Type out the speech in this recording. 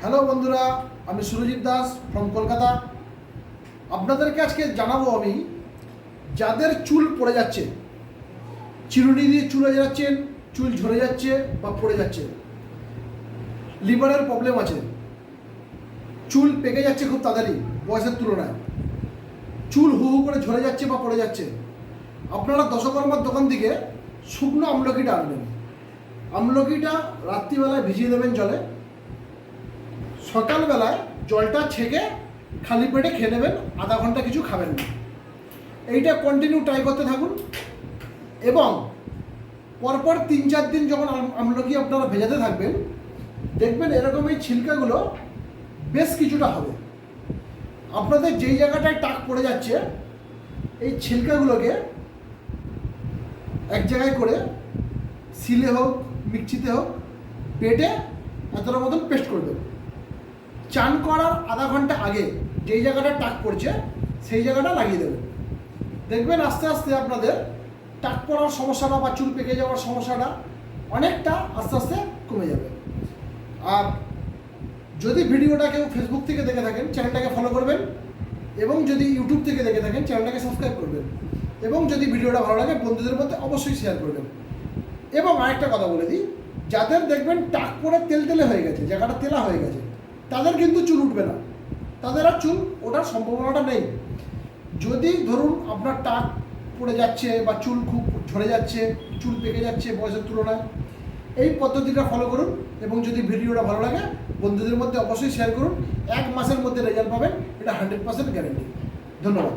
Hello বন্ধুরা, আমি Surajit Das from Kolkata. আপনাদেরকে আজকে জানাবো আমি যাদের চুল পড়ে যাচ্ছে, চিরুনি দিয়ে চুলে যাচ্ছেন, চুল ঝরে যাচ্ছে বা পড়ে যাচ্ছে, লিভারের প্রবলেম আছে, চুল পেকে যাচ্ছে খুব তাড়াতাড়ি বয়সের তুলনায়, চুল হু হু করে ঝরে যাচ্ছে বা পড়ে যাচ্ছে, আপনারা দশকর্মার দোকান থেকে শুকনো আমলকিটা আনবেন। আমলকিটা রাত্রিবেলায় ভিজিয়ে দেবেন জলে, সকালবেলায় জলটা ছেঁকে খালি পেটে খেয়ে নেবেন, আধা ঘন্টা কিছু খাবেন না। এইটা কন্টিনিউ ট্রাই করতে থাকুন এবং পরপর 3-4 দিন যখন আমলকি আপনারা ভেজাতে থাকবেন, দেখবেন এরকম এই ছিলকাগুলো বেশ কিছুটা হবে। আপনাদের যেই জায়গাটায় টাক পড়ে যাচ্ছে, এই ছিলকাগুলোকে এক জায়গায় করে শিলে হোক মিক্সিতে হোক বেটে এতটা মতন পেস্ট করবেন। চান করার আধা ঘন্টা আগে যেই জায়গাটা টাক পড়ছে সেই জায়গাটা লাগিয়ে দেবেন। দেখবেন আস্তে আস্তে আপনাদের টাক পড়ার সমস্যাটা বা চুল পেকে যাওয়ার সমস্যাটা অনেকটা আস্তে আস্তে কমে যাবে। আর যদি ভিডিওটা কেউ ফেসবুক থেকে দেখে থাকেন, চ্যানেলটাকে ফলো করবেন, এবং যদি ইউটিউব থেকে দেখে থাকেন, চ্যানেলটাকে সাবস্ক্রাইব করবেন, এবং যদি ভিডিওটা ভালো লাগে বন্ধুদের মধ্যে অবশ্যই শেয়ার করবেন। এবং আরেকটা কথা বলে দিই, যাদের দেখবেন টাক পড়ে তেলতেলে হয়ে গেছে, জায়গাটা তেলা হয়ে গেছে, তাদের কিন্তু চুল উঠবে না, তাদের আর চুল ওঠার সম্ভাবনাটা নেই। যদি ধরুন আপনার টাক পড়ে যাচ্ছে বা চুল খুব ঝরে যাচ্ছে, চুল পেকে যাচ্ছে বয়সের তুলনায়, এই পদ্ধতিটা ফলো করুন এবং যদি ভিডিওটা ভালো লাগে বন্ধুদের মধ্যে অবশ্যই শেয়ার করুন। 1 মাসের মধ্যে রেজাল্ট পাবেন, এটা 100% গ্যারেন্টি। ধন্যবাদ।